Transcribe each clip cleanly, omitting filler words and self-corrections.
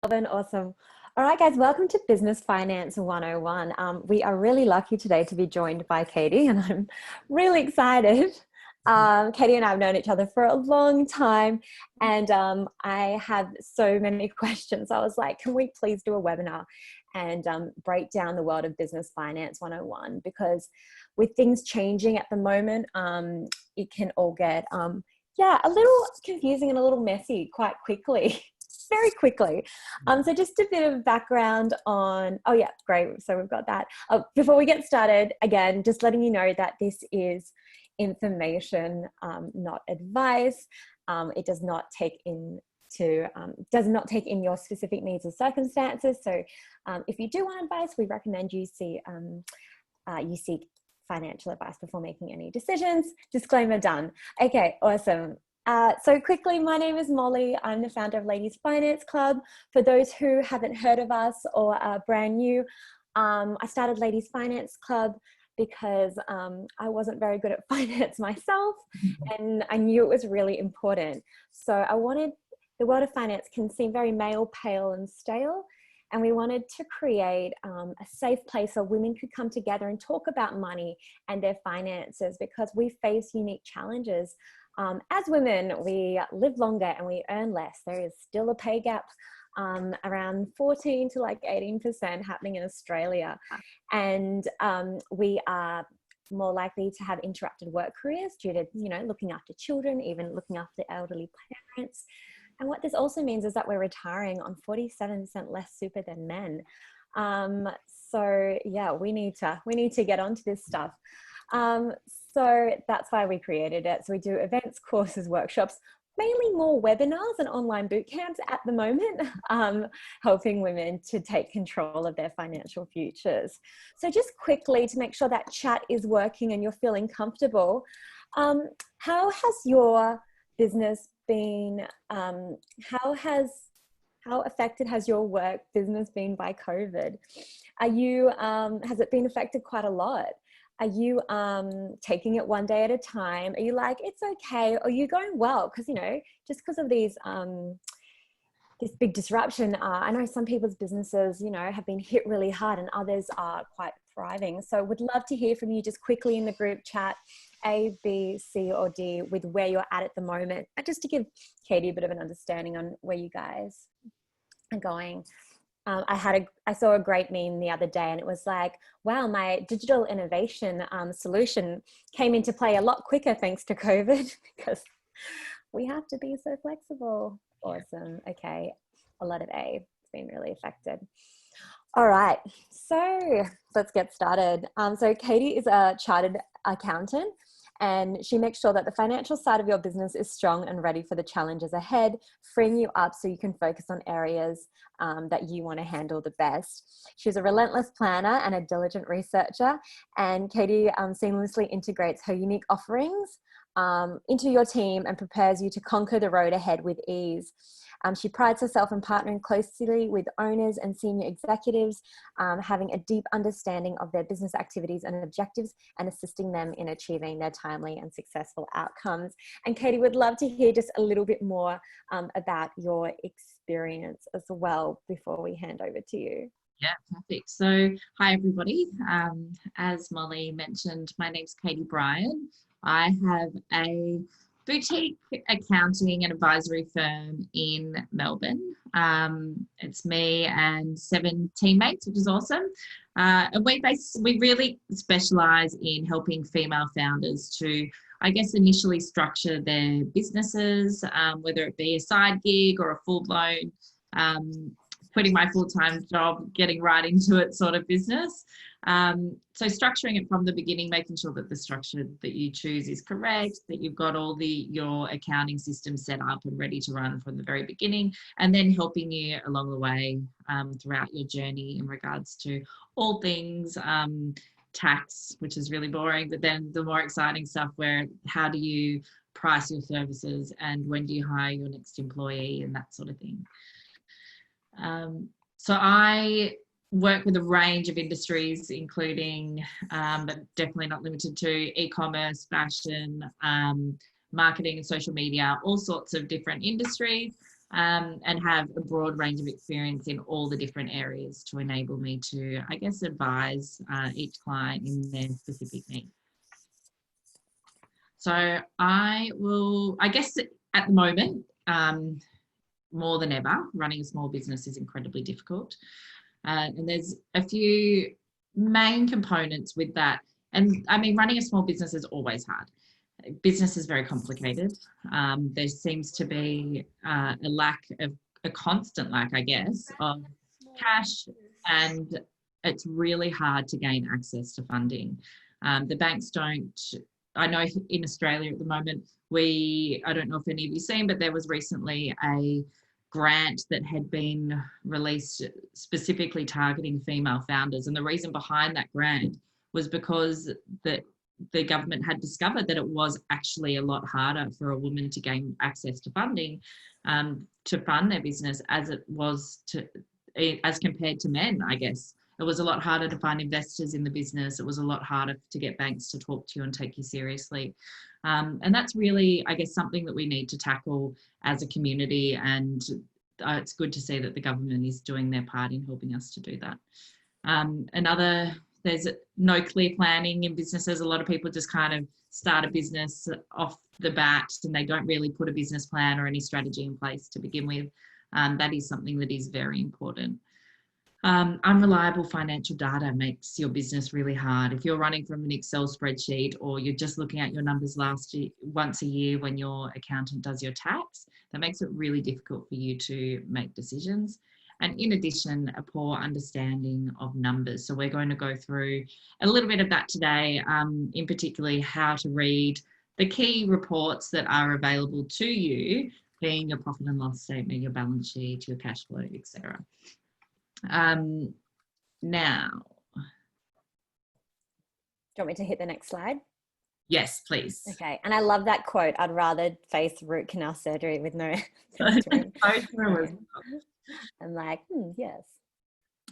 Melbourne, awesome. All right, guys, welcome to Business Finance 101. We are really lucky today to be joined by Katie, and I'm really excited. Katie and I have known each other for a long time, and I have so many questions. I was like, can we please do a webinar and break down the world of Business Finance 101? Because with things changing at the moment, it can all get, a little confusing and a little messy quite quickly. Very quickly. So just a bit of background on, oh yeah, great. So we've got that. Before we get started, again, just letting you know that this is information, not advice. It does not take in your specific needs or circumstances. So if you do want advice, we recommend you seek financial advice before making any decisions. Disclaimer done. Okay, awesome. So quickly, my name is Molly. I'm the founder of Ladies Finance Club. For those who haven't heard of us or are brand new, I started Ladies Finance Club because I wasn't very good at finance myself, and I knew it was really important. So the world of finance can seem very male, pale and stale. And we wanted to create a safe place where women could come together and talk about money and their finances, because we face unique challenges. As women, we live longer and we earn less. There is still a pay gap around 14 to like 18% happening in Australia. And we are more likely to have interrupted work careers due to, looking after children, even looking after elderly parents. And what this also means is that we're retiring on 47% less super than men. So yeah, we need to get onto this stuff. So that's why we created it. So we do events, courses, workshops, mainly more webinars and online boot camps at the moment, helping women to take control of their financial futures. So just quickly, to make sure that chat is working and you're feeling comfortable, how has your business been? How affected has your work business been by COVID? Has it been affected quite a lot? Are you taking it one day at a time? Are you like, it's okay? Or are you going well? Because, just because of this big disruption, I know some people's businesses, have been hit really hard and others are quite thriving. So would love to hear from you just quickly in the group chat, A, B, C, or D, with where you're at the moment, and just to give Katie a bit of an understanding on where you guys are going. I saw a great meme the other day, and it was like, wow, my digital innovation solution came into play a lot quicker thanks to COVID, because we have to be so flexible. Awesome. Okay. A lot of A. It's been really affected. All right. So let's get started. So Katie is a chartered accountant, and she makes sure that the financial side of your business is strong and ready for the challenges ahead, freeing you up so you can focus on areas that you want to handle the best. She's a relentless planner and a diligent researcher, and Katie seamlessly integrates her unique offerings into your team and prepares you to conquer the road ahead with ease. She prides herself in partnering closely with owners and senior executives, having a deep understanding of their business activities and objectives, and assisting them in achieving their timely and successful outcomes. And Katie, would love to hear just a little bit more about your experience as well before we hand over to you. Yeah, perfect. So hi, everybody. As Molly mentioned, my name's Katie Bryan. I have a boutique accounting and advisory firm in Melbourne. It's me and 7 teammates, which is awesome. And we really specialise in helping female founders to, I guess, initially structure their businesses, whether it be a side gig or a full-blown quitting my full-time job, getting right into it sort of business. So structuring it from the beginning, making sure that the structure that you choose is correct, that you've got all your accounting systems set up and ready to run from the very beginning, and then helping you along the way throughout your journey in regards to all things tax, which is really boring, but then the more exciting stuff where how do you price your services and when do you hire your next employee and that sort of thing. So I work with a range of industries, including, but definitely not limited to, e-commerce, fashion, marketing and social media, all sorts of different industries. and have a broad range of experience in all the different areas to enable me to, I guess, advise each client in their specific needs. So I guess at the moment, more than ever, running a small business is incredibly difficult. And there's a few main components with that. And I mean, running a small business is always hard. Business is very complicated. There seems to be a constant lack, I guess, of cash, and it's really hard to gain access to funding. The banks don't, I know in Australia at the moment, I don't know if any of you seen, but there was recently a grant that had been released specifically targeting female founders. And the reason behind that grant was because the government had discovered that it was actually a lot harder for a woman to gain access to funding to fund their business as compared to men, I guess. It was a lot harder to find investors in the business. It was a lot harder to get banks to talk to you and take you seriously. And that's really, I guess, something that we need to tackle as a community. And it's good to see that the government is doing their part in helping us to do that. There's no clear planning in businesses. A lot of people just kind of start a business off the bat and they don't really put a business plan or any strategy in place to begin with. That is something that is very important. Unreliable financial data makes your business really hard. If you're running from an Excel spreadsheet or you're just looking at your numbers once a year when your accountant does your tax, that makes it really difficult for you to make decisions. And in addition, a poor understanding of numbers. So we're going to go through a little bit of that today, in particular how to read the key reports that are available to you, being your profit and loss statement, your balance sheet, your cash flow, etc. Now, do you want me to hit the next slide? Yes, please. Okay, and I love that quote. I'd rather face root canal surgery with no. I'm like, yes.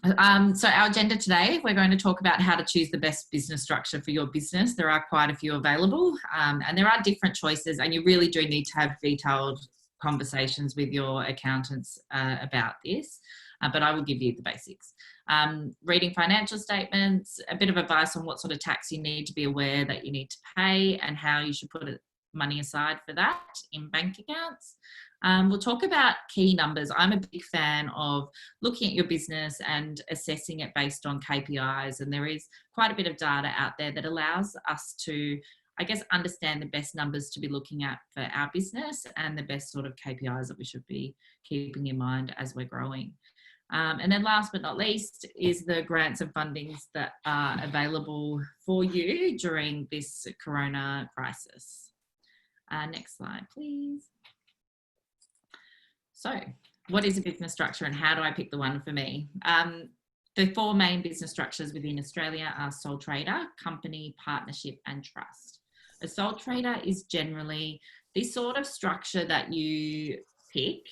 So our agenda today, we're going to talk about how to choose the best business structure for your business. There are quite a few available, and there are different choices, and you really do need to have detailed conversations with your accountants about this. But I will give you the basics. Reading financial statements, a bit of advice on what sort of tax you need to be aware that you need to pay and how you should put money aside for that in bank accounts. We'll talk about key numbers. I'm a big fan of looking at your business and assessing it based on KPIs. And there is quite a bit of data out there that allows us to, I guess, understand the best numbers to be looking at for our business and the best sort of KPIs that we should be keeping in mind as we're growing. And then last but not least is the grants and fundings that are available for you during this corona crisis. Next slide, please. So what is a business structure and how do I pick the one for me? The four main business structures within Australia are sole trader, company, partnership, and trust. A sole trader is generally the sort of structure that you pick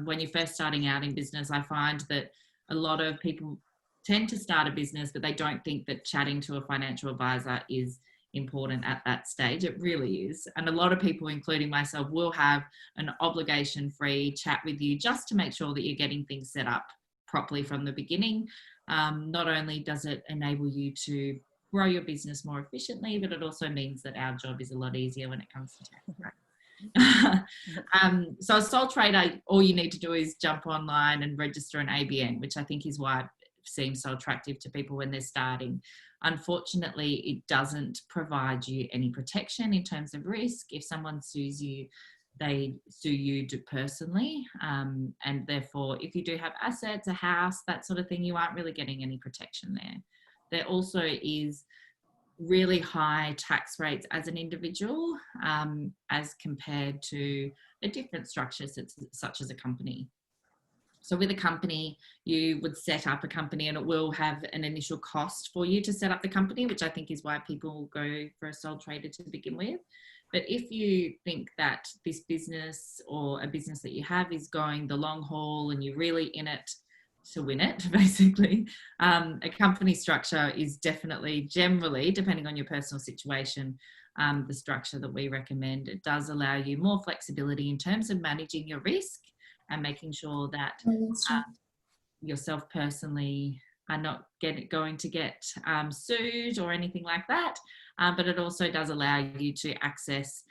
when you're first starting out in business. I find that a lot of people tend to start a business, but they don't think that chatting to a financial advisor is important at that stage. It really is. And a lot of people, including myself, will have an obligation-free chat with you just to make sure that you're getting things set up properly from the beginning. Not only does it enable you to grow your business more efficiently, but it also means that our job is a lot easier when it comes to tax. So a sole trader, all you need to do is jump online and register an ABN, which I think is why it seems so attractive to people when they're starting. Unfortunately, it doesn't provide you any protection in terms of risk. If someone sues you, they sue you personally, and therefore if you do have assets, a house, that sort of thing, you aren't really getting any protection there. There also is really high tax rates as an individual as compared to a different structure such as a company. So with a company, you would set up a company and it will have an initial cost for you to set up the company, which I think is why people go for a sole trader to begin with. But if you think that this business or a business that you have is going the long haul and you're really in it to win it, basically, a company structure is definitely, generally, depending on your personal situation, the structure that we recommend. It does allow you more flexibility in terms of managing your risk, and making sure that That's true. yourself personally are not going to get sued or anything like that. But it also does allow you to access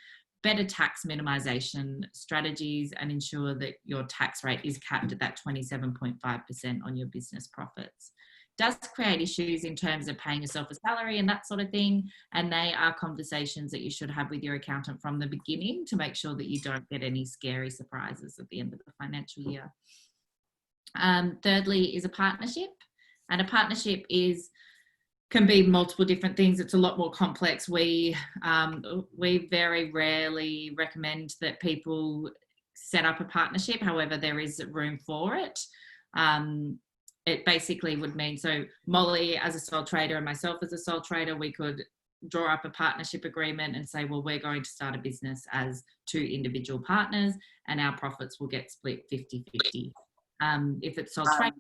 better tax minimisation strategies and ensure that your tax rate is capped at that 27.5% on your business profits. Does create issues in terms of paying yourself a salary and that sort of thing. And they are conversations that you should have with your accountant from the beginning to make sure that you don't get any scary surprises at the end of the financial year. Thirdly is a partnership. And a partnership can be multiple different things. It's a lot more complex. We very rarely recommend that people set up a partnership. However, there is room for it. It basically would mean, so Molly as a sole trader and myself as a sole trader, we could draw up a partnership agreement and say, well, we're going to start a business as two individual partners and our profits will get split 50-50. If it's sole trader,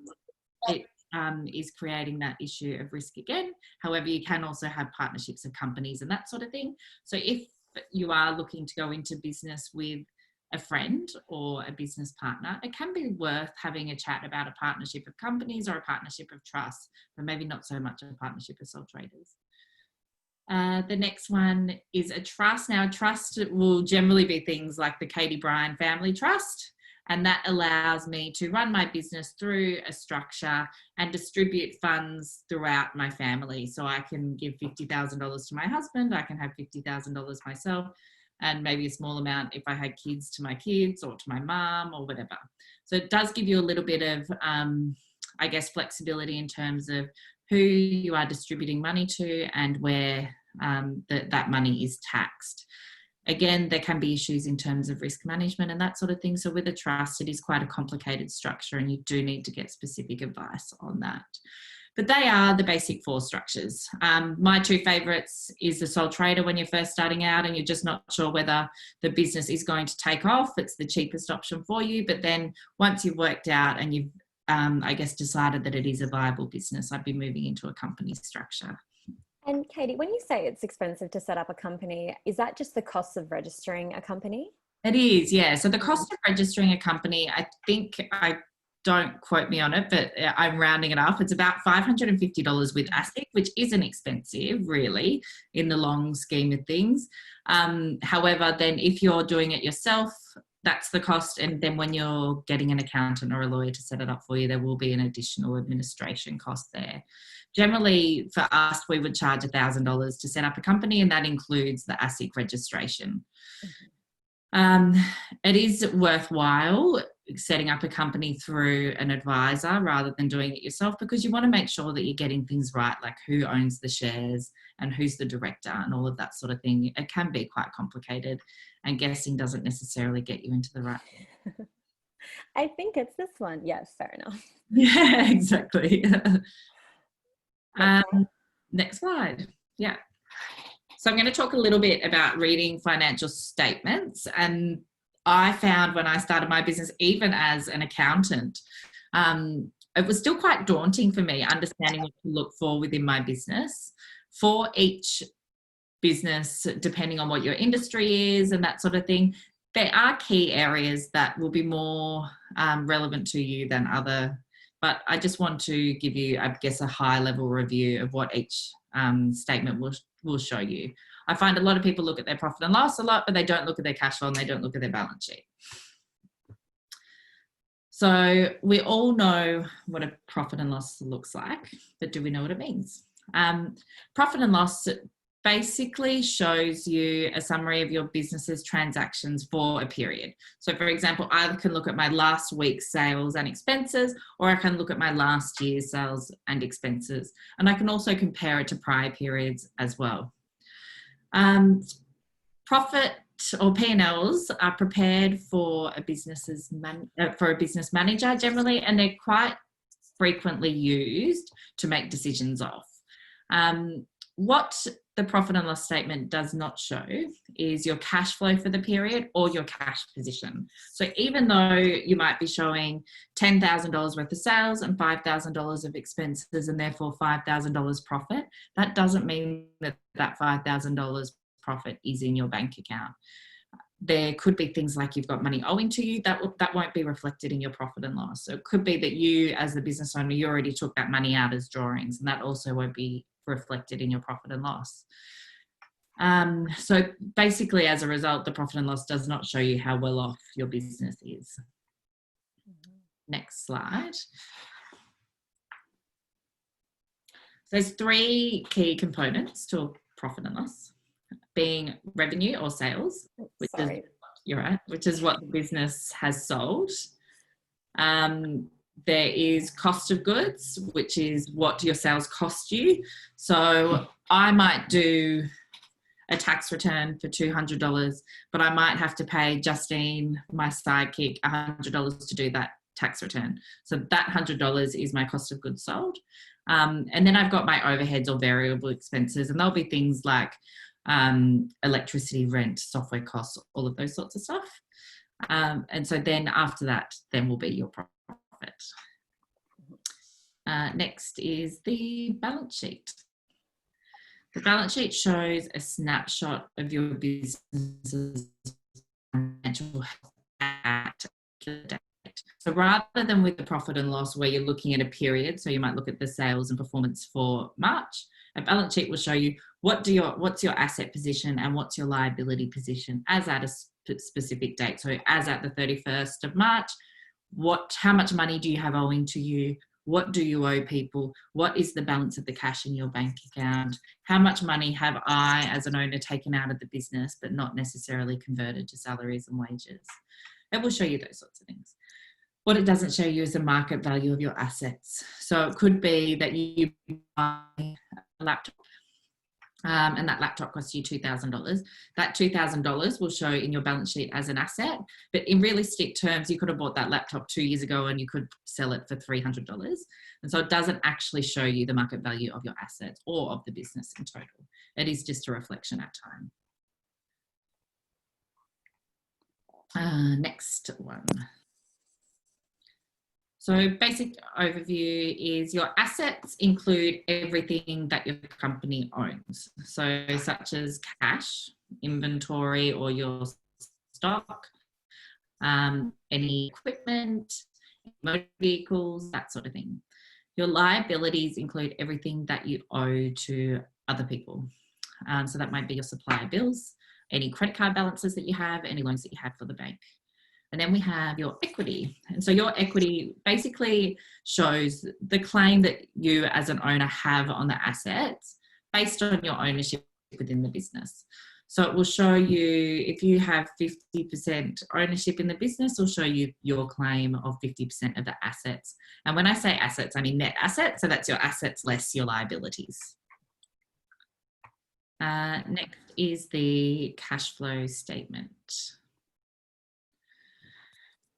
it is creating that issue of risk again. However, you can also have partnerships of companies and that sort of thing. So if you are looking to go into business with a friend or a business partner, it can be worth having a chat about a partnership of companies or a partnership of trusts, but maybe not so much a partnership of sole traders. The next one is a trust. Now, a trust will generally be things like the Katie Bryan Family Trust, and that allows me to run my business through a structure and distribute funds throughout my family. So I can give $50,000 to my husband, I can have $50,000 myself, and maybe a small amount if I had kids to my kids or to my mum or whatever. So it does give you a little bit of, I guess, flexibility in terms of who you are distributing money to and where that money is taxed. Again, there can be issues in terms of risk management and that sort of thing. So with a trust, it is quite a complicated structure and you do need to get specific advice on that. But they are the basic four structures. My two favourites is the sole trader when you're first starting out and you're just not sure whether the business is going to take off. It's the cheapest option for you. But then once you've worked out and you've, I guess, decided that it is a viable business, I'd be moving into a company structure. And Katie, when you say it's expensive to set up a company, is that just the cost of registering a company? It is, yeah. So the cost of registering a company, I think, don't quote me on it, but I'm rounding it up. It's about $550 with ASIC, which isn't expensive really in the long scheme of things. However, then if you're doing it yourself, that's the cost. And then when you're getting an accountant or a lawyer to set it up for you, there will be an additional administration cost there. Generally, for us, we would charge $1,000 to set up a company, and that includes the ASIC registration. It is worthwhile setting up a company through an advisor rather than doing it yourself, because you want to make sure that you're getting things right, like who owns the shares and who's the director and all of that sort of thing. It can be quite complicated, and guessing doesn't necessarily get you into the right. I think it's this one. Yes, fair enough. Yeah, exactly. Next slide. Yeah. So I'm going to talk a little bit about reading financial statements. And I found when I started my business, even as an accountant, it was still quite daunting for me understanding what to look for within my business. For each business, depending on what your industry is and that sort of thing, there are key areas that will be more relevant to you than other. But I just want to give you, I guess, a high level review of what each statement will show you. I find a lot of people look at their profit and loss a lot, but they don't look at their cash flow and they don't look at their balance sheet. So we all know what a profit and loss looks like, but do we know what it means? Profit and loss basically shows you a summary of your business's transactions for a period. So for example, I can look at my last week's sales and expenses, or I can look at my last year's sales and expenses. And I can also compare it to prior periods as well. Profit or P&Ls are prepared for a business manager generally, and they're quite frequently used to make decisions off. What the profit and loss statement does not show is your cash flow for the period or your cash position. So even though you might be showing $10,000 worth of sales and $5,000 of expenses and therefore $5,000 profit, that doesn't mean that that $5,000 profit is in your bank account. there could be things like you've got money owing to you that won't be reflected in your profit and loss. So it could be that you, as the business owner, you already took that money out as drawings, and that also won't be reflected in your profit and loss. So basically, as a result, the profit and loss does not show you how well off your business is. Next slide. So there's three key components to a profit and loss, being revenue or sales, which is, you're right, which is what the business has sold. There is cost of goods, which is what your sales cost you. So I might do a tax return for $200, but I might have to pay Justine, my sidekick, $100 to do that tax return. So that $100 is my cost of goods sold. And then I've got my overheads or variable expenses, and there'll be things like electricity, rent, software costs, all of those sorts of stuff. And so then after that, then will be your profit. Next is the balance sheet. The balance sheet shows a snapshot of your business's financial health at the date. So rather than with the profit and loss where you're looking at a period, so you might look at the sales and performance for March, a balance sheet will show you what's your asset position and what's your liability position as at a specific date. So as at the 31st of March, how much money do you have owing to you? What do you owe people? What is the balance of the cash in your bank account? How much money have I, as an owner, taken out of the business, but not necessarily converted to salaries and wages? It will show you those sorts of things. What it doesn't show you is the market value of your assets. So it could be that you buy a laptop and that laptop costs you $2,000. That $2,000 will show in your balance sheet as an asset, but in realistic terms, you could have bought that laptop 2 years ago and you could sell it for $300. And so it doesn't actually show you the market value of your assets or of the business in total. It is just a reflection at time. Next one. So basic overview is your assets include everything that your company owns. So such as cash, inventory or your stock, any equipment, motor vehicles, that sort of thing. Your liabilities include everything that you owe to other people. So that might be your supplier bills, any credit card balances that you have, any loans that you have for the bank. And then we have your equity. And so your equity basically shows the claim that you as an owner have on the assets based on your ownership within the business. So it will show you, if you have 50% ownership in the business, it'll show you your claim of 50% of the assets. And when I say assets, I mean net assets. So that's your assets less your liabilities. Next is the cash flow statement.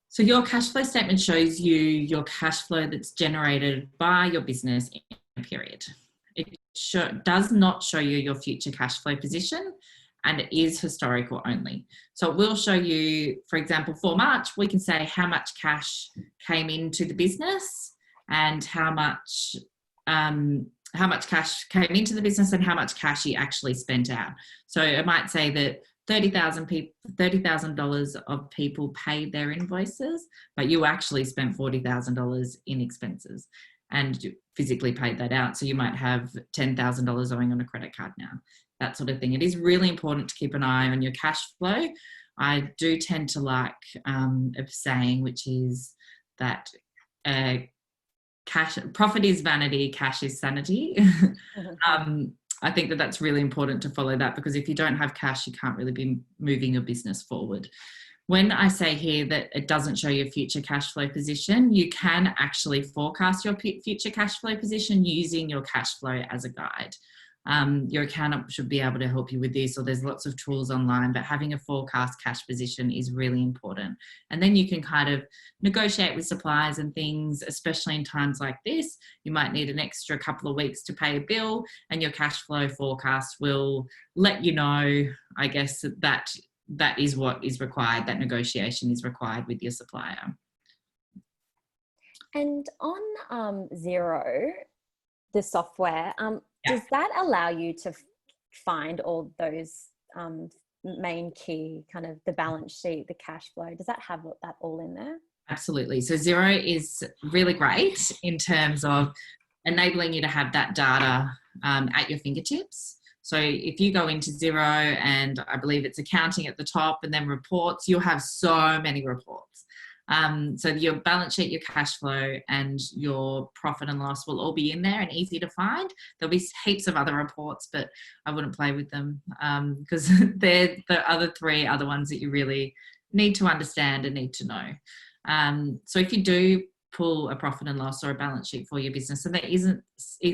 So your cash flow statement shows you your cash flow that's generated by your business in a period. It does not show you your future cash flow position, and it is historical only. So it will show you, for example, for March, we can say how much cash came into the business and how much cash came into the business and how much cash you actually spent out. So it might say that $30,000 of people paid their invoices, but you actually spent $40,000 in expenses and you physically paid that out. So you might have $10,000 owing on a credit card now, that sort of thing. It is really important to keep an eye on your cash flow. I do tend to like a saying, which is that profit is vanity, cash is sanity. I think that that's really important to follow that, because if you don't have cash, you can't really be moving your business forward. When I say here that it doesn't show your future cash flow position, you can actually forecast your future cash flow position using your cash flow as a guide. Your accountant should be able to help you with this, or there's lots of tools online, but having a forecast cash position is really important. And then you can kind of negotiate with suppliers and things, especially in times like this. You might need an extra couple of weeks to pay a bill, and your cash flow forecast will let you know, I guess, that is what is required, that negotiation is required with your supplier. And on Xero, the software, does that allow you to find all those main key, kind of the balance sheet, the cash flow? Does that have that all in there? Absolutely. So Xero is really great in terms of enabling you to have that data at your fingertips. So if you go into Xero, and I believe it's accounting at the top and then reports, you'll have so many reports. So your balance sheet, your cash flow, and your profit and loss will all be in there and easy to find. There'll be heaps of other reports, but I wouldn't play with them because they're the other three other ones that you really need to understand and need to know. So if you do pull a profit and loss or a balance sheet for your business, and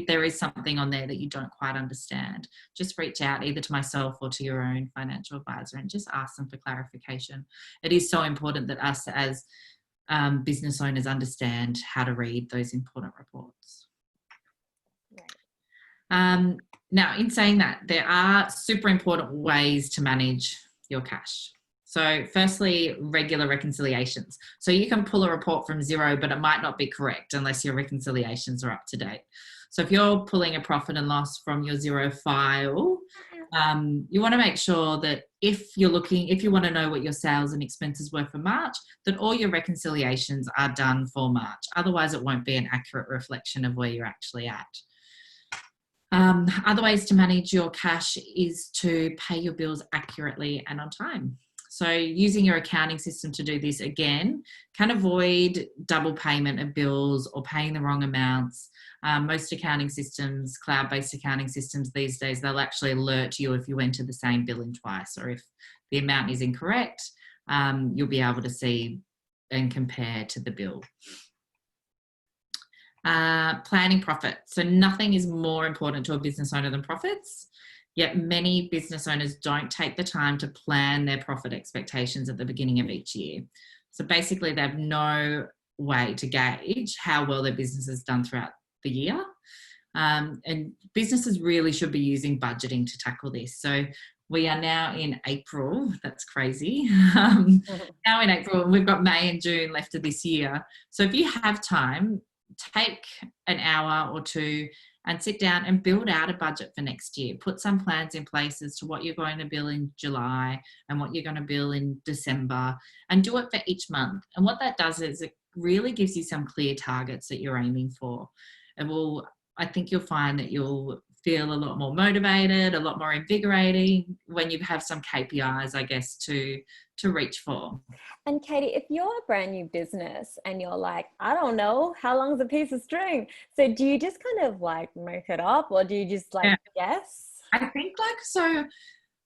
there is something on there that you don't quite understand, just reach out either to myself or to your own financial advisor and just ask them for clarification. It is so important that us as business owners understand how to read those important reports. Right. Now, in saying that, there are super important ways to manage your cash. So firstly, regular reconciliations. So you can pull a report from Xero, but it might not be correct unless your reconciliations are up to date. So if you're pulling a profit and loss from your Xero file, you want to make sure that if you want to know what your sales and expenses were for March, that all your reconciliations are done for March. Otherwise, it won't be an accurate reflection of where you're actually at. Other ways to manage your cash is to pay your bills accurately and on time. So using your accounting system to do this, again, can avoid double payment of bills or paying the wrong amounts. Most accounting systems, cloud-based accounting systems these days, they'll actually alert you if you enter the same bill in twice, or if the amount is incorrect, you'll be able to see and compare to the bill. Planning profit. So nothing is more important to a business owner than profits. Yet many business owners don't take the time to plan their profit expectations at the beginning of each year. So basically, they have no way to gauge how well their business has done throughout the year. And businesses really should be using budgeting to tackle this. So we are now in April. That's crazy. Now in April, and we've got May and June left of this year. So if you have time, take an hour or two and sit down and build out a budget for next year. Put some plans in place as to what you're going to bill in July and what you're going to bill in December, and do it for each month. And what that does is it really gives you some clear targets that you're aiming for. I think you'll find that you'll feel a lot more motivated, a lot more invigorating when you have some KPIs, I guess, to reach for. And Katie, if you're a brand new business and you're like, I don't know, how long's a piece of string? So do you just kind of like make it up, or do you just like guess? I think so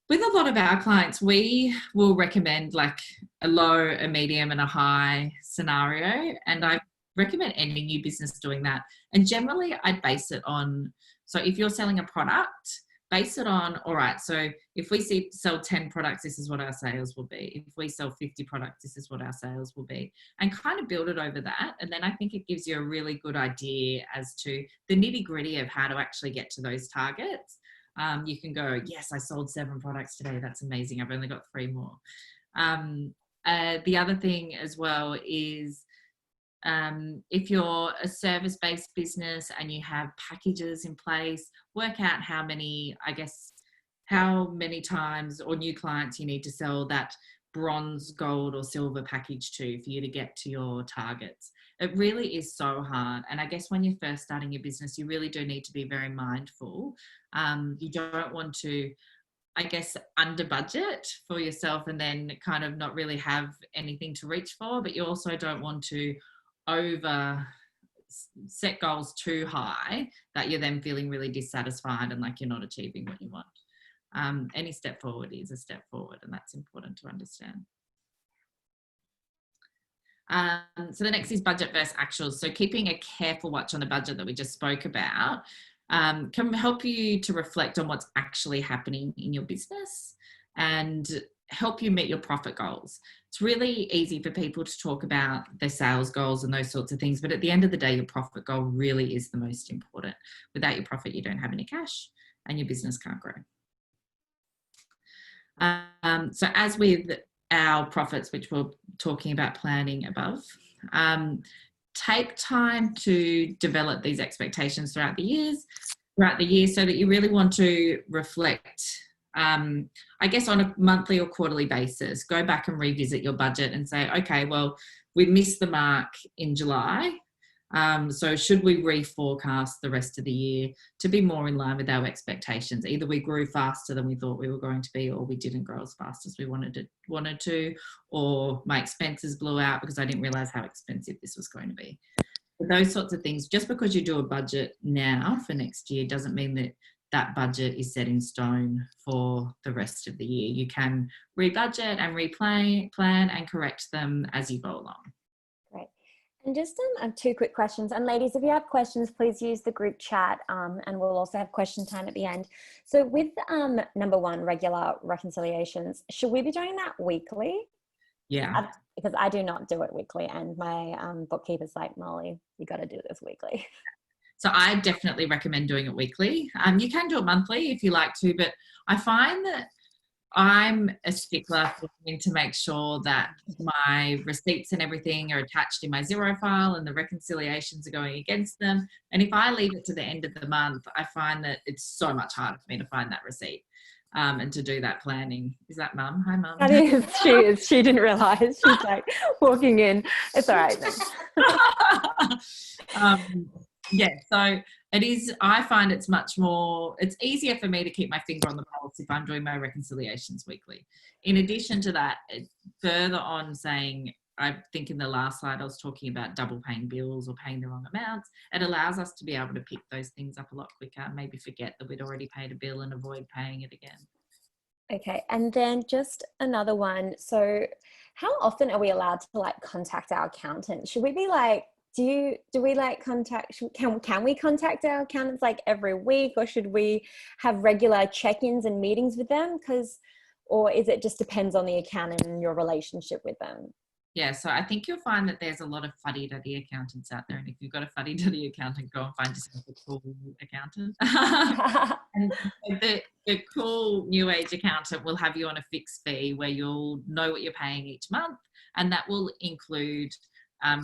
with a lot of our clients, we will recommend like a low, a medium and a high scenario. And I recommend any new business doing that. And generally I'd base it on, so if you're selling a product, base it on, all right, so if we sell 10 products, this is what our sales will be. If we sell 50 products, this is what our sales will be. And kind of build it over that. And then I think it gives you a really good idea as to the nitty gritty of how to actually get to those targets. You can go, yes, I sold 7 products today. That's amazing. I've only got 3 more. The other thing as well is, if you're a service-based business and you have packages in place, work out how many times or new clients you need to sell that bronze, gold or silver package to for you to get to your targets. It really is so hard. And I guess when you're first starting your business, you really do need to be very mindful. You don't want to, I guess, under budget for yourself and then kind of not really have anything to reach for, but you also don't want to over set goals too high that you're then feeling really dissatisfied and like you're not achieving what you want. Any step forward is a step forward, and that's important to understand. So the next is budget versus actuals. So keeping a careful watch on the budget that we just spoke about can help you to reflect on what's actually happening in your business and help you meet your profit goals. It's really easy for people to talk about their sales goals and those sorts of things, but at the end of the day, your profit goal really is the most important. Without your profit, you don't have any cash and your business can't grow. So as with our profits, which we're talking about planning above, take time to develop these expectations throughout the year so that you really want to reflect I guess on a monthly or quarterly basis, go back and revisit your budget and say, okay, well, we missed the mark in July. So should we reforecast the rest of the year to be more in line with our expectations? Either we grew faster than we thought we were going to be, or we didn't grow as fast as we wanted to, or my expenses blew out because I didn't realize how expensive this was going to be. But those sorts of things, just because you do a budget now for next year doesn't mean that that budget is set in stone for the rest of the year. You can rebudget and plan and correct them as you go along. Great. And just 2 quick questions. And ladies, if you have questions, please use the group chat, and we'll also have question time at the end. So with number 1, regular reconciliations, should we be doing that weekly? Yeah. Because I do not do it weekly, and my bookkeeper's like, Molly, you got to do this weekly. So I definitely recommend doing it weekly. You can do it monthly if you like to, but I find that I'm a stickler for me to make sure that my receipts and everything are attached in my Xero file and the reconciliations are going against them. And if I leave it to the end of the month, I find that it's so much harder for me to find that receipt and to do that planning. Is that Mum? Hi, Mum. That is, she is. She didn't realise. She's like walking in. It's all right then. Yeah, so it is, I find it's easier for me to keep my finger on the pulse if I'm doing my reconciliations weekly. In addition to that, further on saying, I think in the last slide I was talking about double paying bills or paying the wrong amounts. It allows us to be able to pick those things up a lot quicker, maybe forget that we'd already paid a bill and avoid paying it again. Okay, and then just another one. So how often are we allowed to like contact our accountant? Should we be like, do we like contact, can we contact our accountants like every week, or should we have regular check-ins and meetings with them? Or is it just depends on the accountant and your relationship with them? Yeah, so I think you'll find that there's a lot of fuddy-duddy accountants out there, and if you've got a fuddy-duddy accountant, go and find yourself a cool accountant. And the cool new age accountant will have you on a fixed fee where you'll know what you're paying each month, and that will include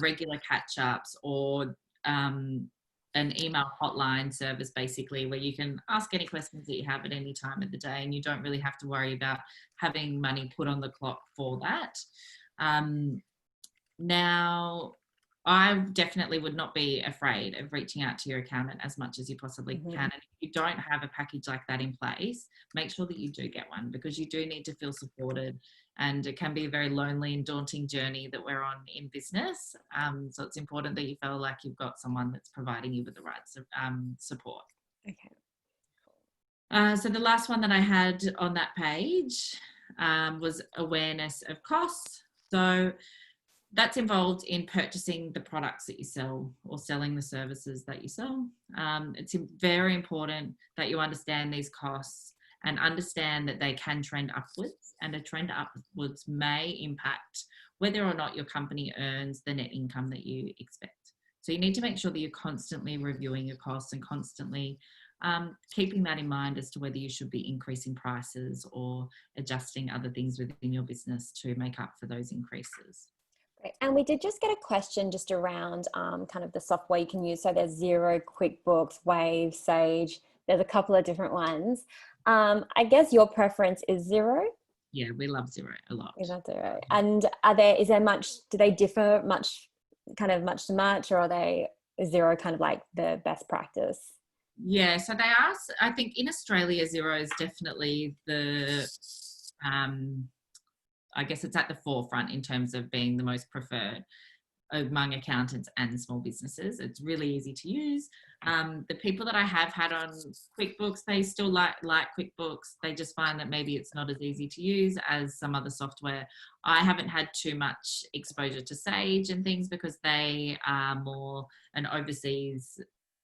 regular catch-ups or an email hotline service, basically, where you can ask any questions that you have at any time of the day, and you don't really have to worry about having money put on the clock for that. Now, I definitely would not be afraid of reaching out to your accountant as much as you possibly can. And if you don't have a package like that in place, make sure that you do get one, because you do need to feel supported, and it can be a very lonely and daunting journey that we're on in business. So it's important that you feel like you've got someone that's providing you with the right support. Okay. So the last one that I had on that page was awareness of costs. So that's involved in purchasing the products that you sell or selling the services that you sell. It's very important that you understand these costs and understand that they can trend upwards, and a trend upwards may impact whether or not your company earns the net income that you expect. So you need to make sure that you're constantly reviewing your costs and constantly keeping that in mind as to whether you should be increasing prices or adjusting other things within your business to make up for those increases. Great. And we did just get a question just around kind of the software you can use. So there's Xero, QuickBooks, Wave, Sage. There's a couple of different ones. I guess your preference is Xero? Yeah, we love Xero a lot. We love Xero. And do they differ much to much, or is Xero kind of like the best practice? Yeah, so they are, I think in Australia, Xero is definitely I guess it's at the forefront in terms of being the most preferred among accountants and small businesses. It's really easy to use. The people that I have had on QuickBooks, they still like QuickBooks. They just find that maybe it's not as easy to use as some other software. I haven't had too much exposure to Sage and things because they are more an overseas,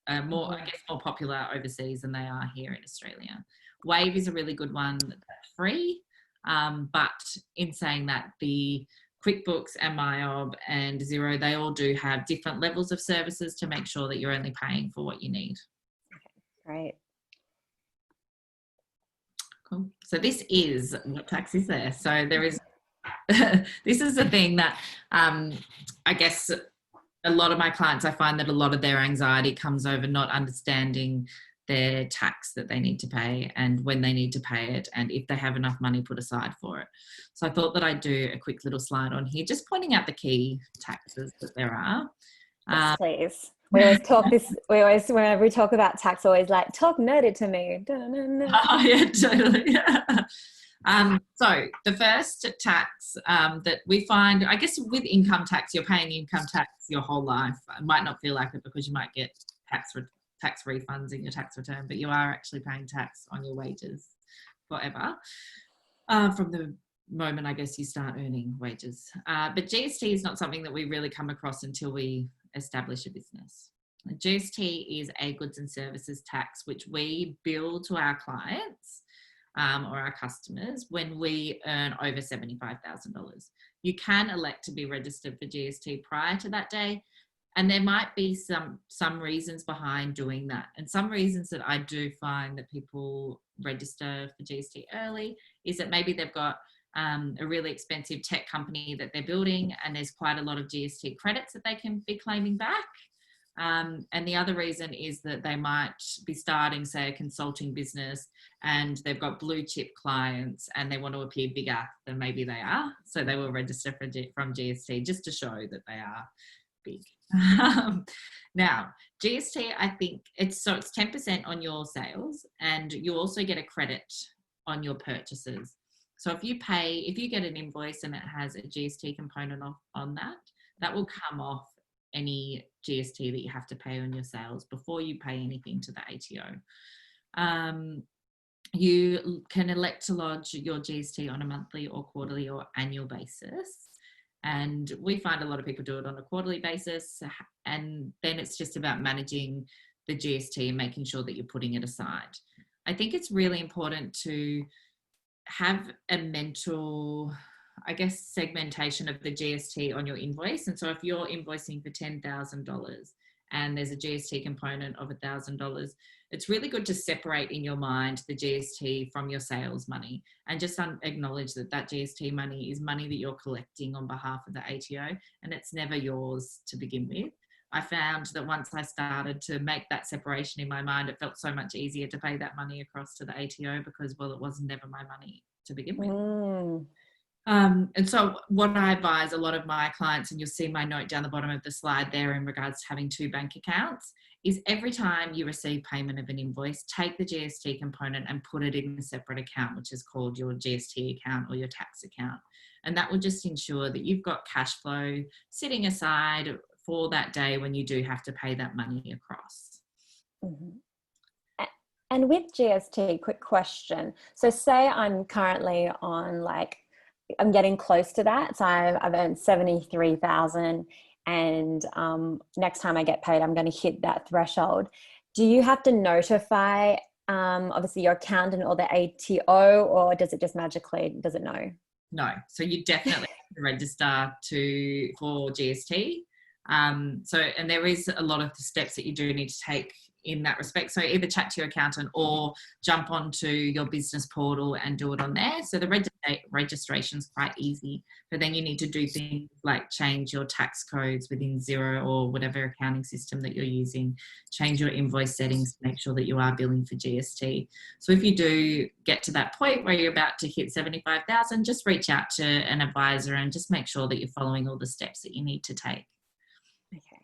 I guess more popular overseas than they are here in Australia. Wave is a really good one that's free. But in saying that, the QuickBooks and MyOb and Xero, they all do have different levels of services to make sure that you're only paying for what you need. Okay, great. Cool. So this is what tax is there. So there is, this is the thing that I guess a lot of my clients, I find that a lot of their anxiety comes over not understanding their tax that they need to pay and when they need to pay it, and if they have enough money put aside for it. So I thought that I'd do a quick little slide on here, just pointing out the key taxes that there are. Yes, please. We always talk this, whenever we talk about tax, always like, talk nerdy to me. Oh, yeah, totally. So the first tax that we find, I guess with income tax, you're paying income tax your whole life. It might not feel like it because you might get tax refunds in your tax return, but you are actually paying tax on your wages forever from the moment, I guess, you start earning wages. But GST is not something that we really come across until we establish a business. GST is a goods and services tax which we bill to our clients or our customers when we earn over $75,000. You can elect to be registered for GST prior to that day, and there might be some reasons behind doing that. And some reasons that I do find that people register for GST early is that maybe they've got a really expensive tech company that they're building, and there's quite a lot of GST credits that they can be claiming back. And the other reason is that they might be starting, say, a consulting business, and they've got blue chip clients and they want to appear bigger than maybe they are. So they will register from GST just to show that they are big. Now, GST, I think it's 10% on your sales, and you also get a credit on your purchases. So if you get an invoice and it has a GST component on that, that will come off any GST that you have to pay on your sales before you pay anything to the ATO. You can elect to lodge your GST on a monthly or quarterly or annual basis. And we find a lot of people do it on a quarterly basis. And then it's just about managing the GST and making sure that you're putting it aside. I think it's really important to have a mental, I guess, segmentation of the GST on your invoice. And so if you're invoicing for $10,000 and there's a GST component of $1,000, it's really good to separate in your mind the GST from your sales money and just acknowledge that that GST money is money that you're collecting on behalf of the ATO, and it's never yours to begin with. I found that once I started to make that separation in my mind, it felt so much easier to pay that money across to the ATO because, well, it was never my money to begin with. And so what I advise a lot of my clients, and you'll see my note down the bottom of the slide there in regards to having 2 bank accounts, is every time you receive payment of an invoice, take the GST component and put it in a separate account, which is called your GST account or your tax account. And that will just ensure that you've got cash flow sitting aside for that day when you do have to pay that money across. Mm-hmm. And with GST, quick question. So say I'm currently on, I'm getting close to that. So I've earned 73,000, and next time I get paid, I'm going to hit that threshold. Do you have to notify, obviously, your accountant or the ATO, or does it just does it know? No. So you definitely have to register for GST. And there is a lot of the steps that you do need to take in that respect. So either chat to your accountant or jump onto your business portal and do it on there. So the registration is quite easy, but then you need to do things like change your tax codes within Xero or whatever accounting system that you're using, change your invoice settings to make sure that you are billing for GST. So if you do get to that point where you're about to hit 75,000, just reach out to an advisor and just make sure that you're following all the steps that you need to take. Okay,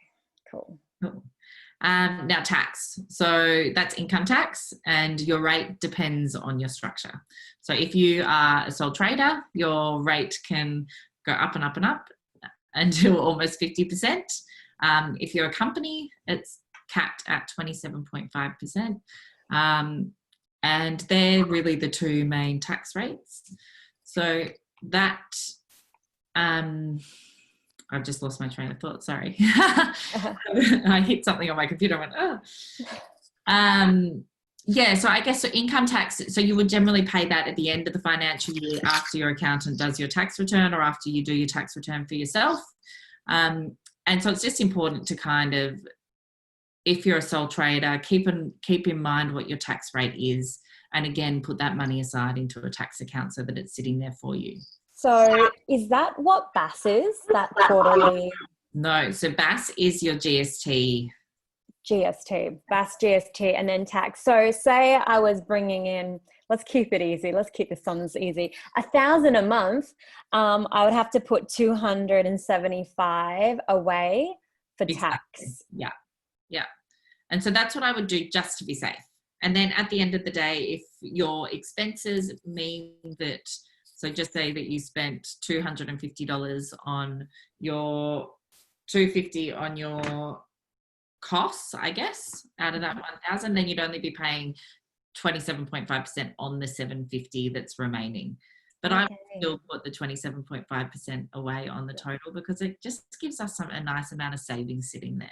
cool. Now tax. So that's income tax, and your rate depends on your structure. So if you are a sole trader, your rate can go up and up and up until almost 50%. If you're a company, it's capped at 27.5%. And they're really the 2 main tax rates. So that, I've just lost my train of thought, sorry. I hit something on my computer and went, oh. Yeah, so I guess so income tax, so you would generally pay that at the end of the financial year after your accountant does your tax return or after you do your tax return for yourself. And so it's just important to kind of, if you're a sole trader, keep in mind what your tax rate is, and again, put that money aside into a tax account so that it's sitting there for you. So is that what BAS is, that quarterly? No, so BAS is your GST GST, BAS GST, and then tax. So say I was bringing in, let's keep it easy. Let's keep this on as easy. 1,000 a month. I would have to put 275 away for Exactly. tax. Yeah. Yeah. And so that's what I would do just to be safe. And then at the end of the day, if your expenses mean that, so just say that you spent $250 on your, $250 on your costs, I guess, out of that 1,000, then you'd only be paying 27.5% on the 750 that's remaining. But I would still put the 27.5% away on the total, because it just gives us a nice amount of savings sitting there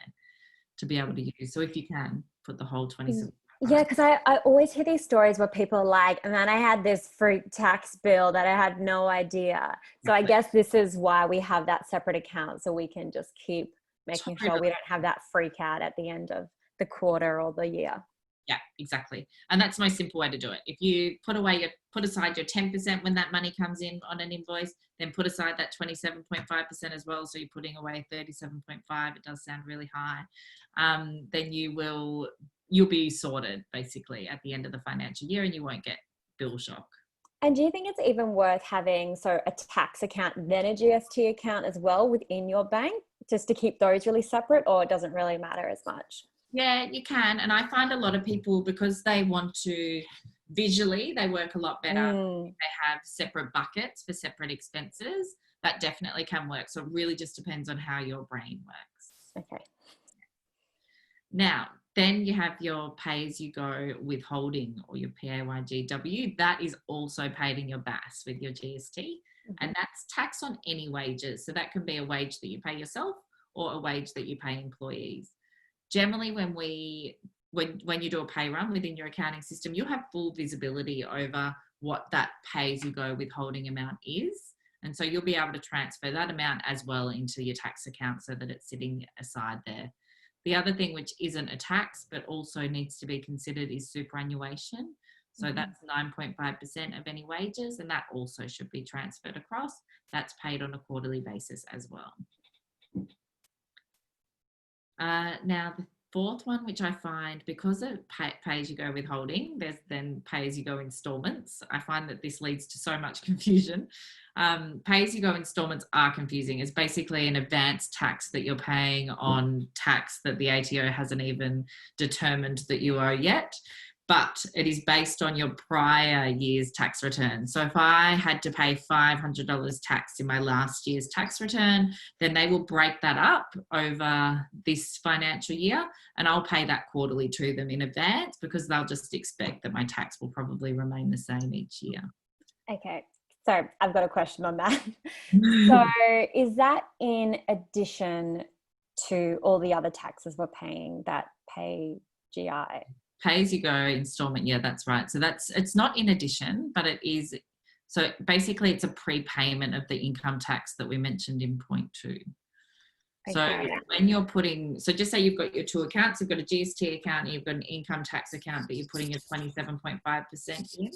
to be able to use. So if you can put the whole 27. Yeah, because I always hear these stories where people are like, and then I had this free tax bill that I had no idea. So I guess this is why we have that separate account, so we can just keep making sure we don't have that freak out at the end of the quarter or the year. Yeah, exactly. And that's the most simple way to do it. If you put aside your 10% when that money comes in on an invoice, then put aside that 27.5% as well. So you're putting away 37.5. It does sound really high. Then you'll be sorted basically at the end of the financial year, and you won't get bill shock. And do you think it's even worth having a tax account then a GST account as well within your bank, just to keep those really separate, or it doesn't really matter as much? Yeah, you can. And I find a lot of people, because they want to visually, they work a lot better if they have separate buckets for separate expenses. That definitely can work. So it really just depends on how your brain works. Okay. Now, then you have your pay-as-you-go withholding, or your PAYGW. That is also paid in your BAS with your GST. And that's tax on any wages. So that can be a wage that you pay yourself or a wage that you pay employees. Generally, when you do a pay run within your accounting system, you'll have full visibility over what that pay-as-you-go withholding amount is. And so you'll be able to transfer that amount as well into your tax account, so that it's sitting aside there. The other thing, which isn't a tax but also needs to be considered, is superannuation. So that's 9.5% of any wages, and that also should be transferred across. That's paid on a quarterly basis as well. Now, the fourth one, which I find, because of pay-as-you-go withholding, there's then pay-as-you-go installments. I find that this leads to so much confusion. Pay-as-you-go installments are confusing. It's basically an advance tax that you're paying on tax that the ATO hasn't even determined that you owe yet, but it is based on your prior year's tax return. So if I had to pay $500 tax in my last year's tax return, then they will break that up over this financial year, and I'll pay that quarterly to them in advance, because they'll just expect that my tax will probably remain the same each year. Okay. So I've got a question on that. So is that in addition to all the other taxes we're paying that pay GI? Pay-as-you-go installment, yeah, that's right. So it's not in addition, but it is. So basically, it's a prepayment of the income tax that we mentioned in point 2. Okay. So when you're so just say you've got your 2 accounts, you've got a GST account and you've got an income tax account that you're putting your 27.5% in.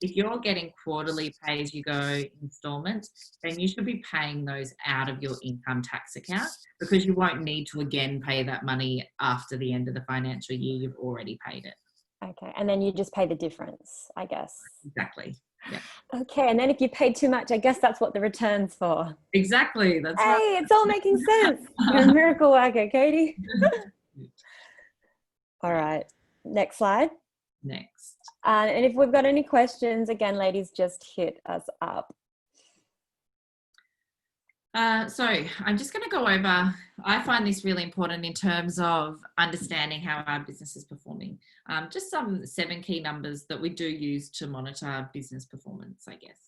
If you're getting quarterly pay-as-you-go installments, then you should be paying those out of your income tax account, because you won't need to again pay that money after the end of the financial year. You've already paid it. Okay. And then you just pay the difference, I guess. Exactly. Yeah. Okay. And then if you paid too much, I guess that's what the return's for. Exactly. That's right. Hey, it's all making sense. You're a miracle worker, Katie. All right. Next slide. Next. And if we've got any questions, again, ladies, just hit us up. So I'm just going to go over, I find this really important in terms of understanding how our business is performing. Just some 7 key numbers that we do use to monitor business performance, I guess.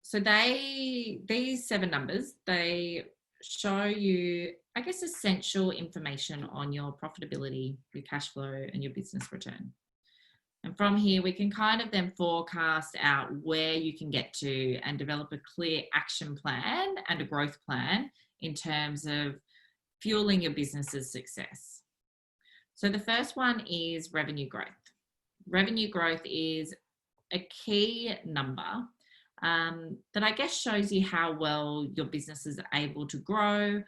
So these 7 numbers, they show you, I guess, essential information on your profitability, your cash flow, and your business return. And from here, we can kind of then forecast out where you can get to and develop a clear action plan and a growth plan in terms of fueling your business's success. So the first one is revenue growth. Revenue growth is a key number that I guess shows you how well your business is able to grow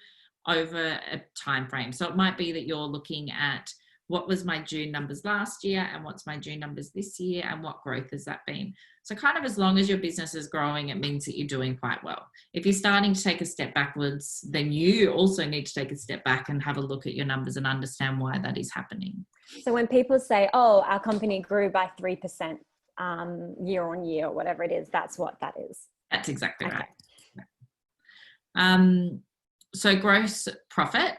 over a time frame. So it might be that you're looking at what was my June numbers last year and what's my June numbers this year and what growth has that been. So kind of as long as your business is growing, it means that you're doing quite well. If you're starting to take a step backwards, then you also need to take a step back and have a look at your numbers and understand why that is happening. So when people say, oh, our company grew by 3% year on year, or whatever it is, that's what that is. That's exactly Okay. right. So gross profit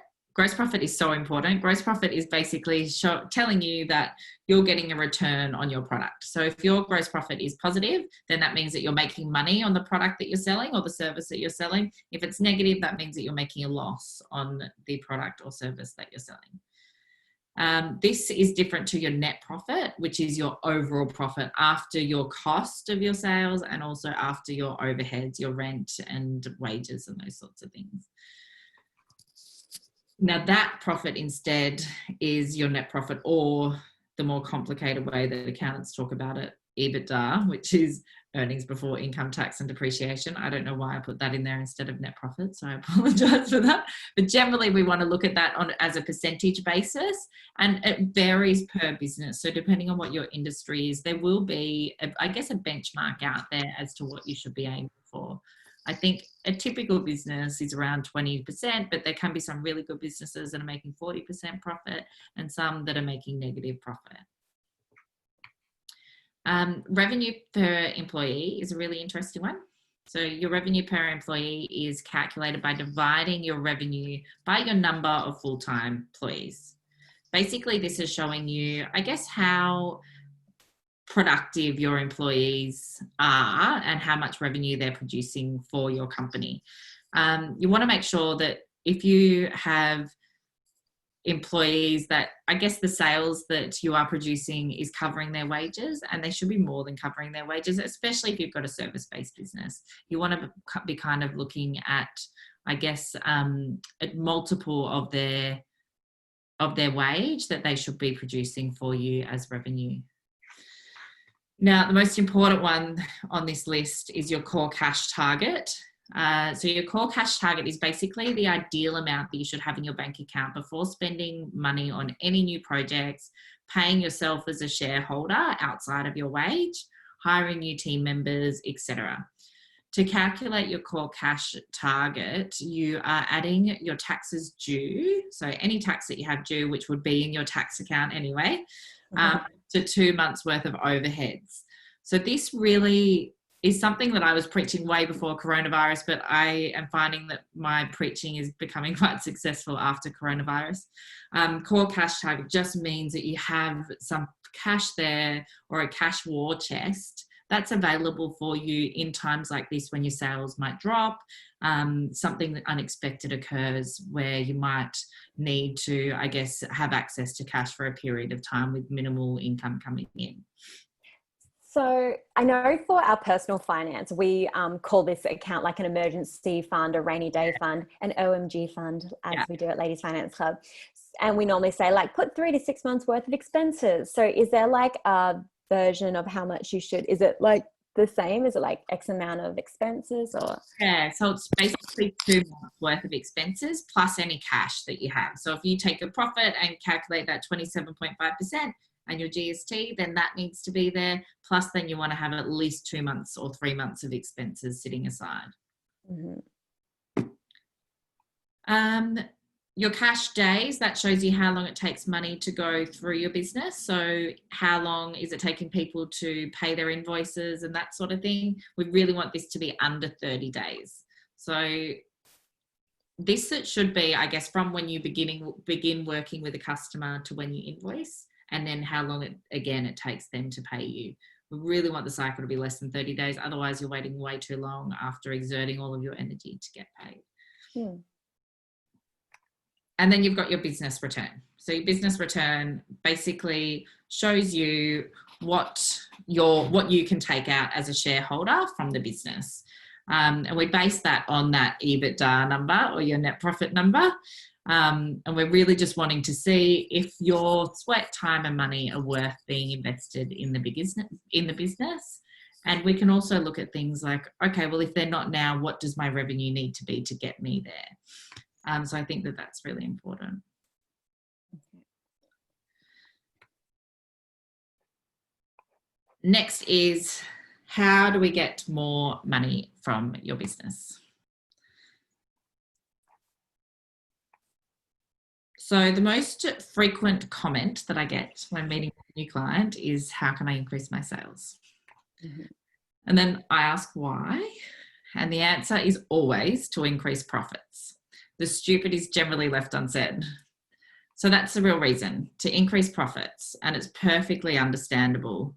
is so important. Gross profit is basically telling you that you're getting a return on your product. So if your gross profit is positive, then that means that you're making money on the product that you're selling or the service that you're selling. If it's negative, that means that you're making a loss on the product or service that you're selling. This is different to your net profit, which is your overall profit after your cost of your sales and also after your overheads, your rent and wages and those sorts of things. Now that profit instead is your net profit, or the more complicated way that accountants talk about it, EBITDA, which is earnings before income tax and depreciation. I don't know why I put that in there instead of net profit, so I apologize for that. But generally we want to look at that as a percentage basis, and it varies per business. So depending on what your industry is, there will be, I guess, a benchmark out there as to what you should be aiming for. I think a typical business is around 20%, but there can be some really good businesses that are making 40% profit and some that are making negative profit. Revenue per employee is a really interesting one. So your revenue per employee is calculated by dividing your revenue by your number of full-time employees. Basically, this is showing you, I guess, how productive your employees are and how much revenue they're producing for your company. You want to make sure that if you have employees that, I guess, the sales that you are producing is covering their wages, and they should be more than covering their wages, especially if you've got a service-based business. You want to be kind of looking at, I guess, a multiple of their wage that they should be producing for you as revenue. Now, the most important one on this list is your core cash target. So your core cash target is basically the ideal amount that you should have in your bank account before spending money on any new projects, paying yourself as a shareholder outside of your wage, hiring new team members, etc. To calculate your core cash target, you are adding your taxes due, so any tax that you have due, which would be in your tax account anyway, to 2 months worth of overheads. So this really is something that I was preaching way before coronavirus, but I am finding that my preaching is becoming quite successful after coronavirus. Core cash target just means that you have some cash there, or a cash war chest that's available for you in times like this when your sales might drop, something that unexpected occurs where you might need to, I guess, have access to cash for a period of time with minimal income coming in. So I know for our personal finance, we call this account like an emergency fund, a rainy day fund, an OMG fund, as we do at Ladies Finance Club. And we normally say, like, put 3 to 6 months worth of expenses. So is there like a version of how much you should, is it like the same? Is it like X amount of expenses, or? Yeah, so it's basically 2 months worth of expenses plus any cash that you have. So if you take a profit and calculate that 27.5% and your GST, then that needs to be there. Plus then you want to have at least 2 months or 3 months of expenses sitting aside. Mm-hmm. Your cash days, that shows you how long it takes money to go through your business. So how long is it taking people to pay their invoices and that sort of thing. We really want this to be under 30 days. So this it should be, I guess, from when you begin working with a customer to when you invoice, and then how long it takes them to pay you. We really want the cycle to be less than 30 days. Otherwise, you're waiting way too long after exerting all of your energy to get paid. And then you've got your business return. So your business return basically shows you what you can take out as a shareholder from the business. And we base that on that EBITDA number or your net profit number. And we're really just wanting to see if your sweat, time and money are worth being invested in the business. And we can also look at things like, okay, well, if they're not now, what does my revenue need to be to get me there? So I think that that's really important. Next is, how do we get more money from your business? So the most frequent comment that I get when meeting a new client is, how can I increase my sales? Mm-hmm. And then I ask why, and the answer is always to increase profits. The stupid is generally left unsaid. So that's the real reason, to increase profits, and it's perfectly understandable.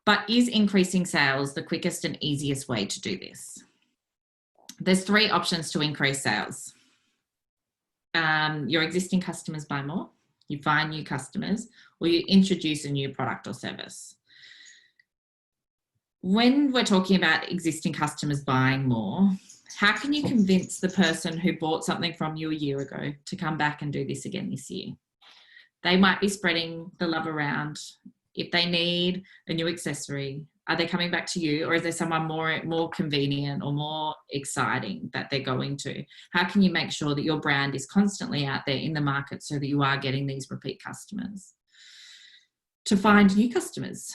But is increasing sales the quickest and easiest way to do this? There's 3 options to increase sales. Your existing customers buy more, you find new customers, or you introduce a new product or service. When we're talking about existing customers buying more, how can you convince the person who bought something from you a year ago to come back and do this again this year? They might be spreading the love around. If they need a new accessory, are they coming back to you, or is there someone more convenient or more exciting that they're going to? How can you make sure that your brand is constantly out there in the market so that you are getting these repeat customers? To find new customers.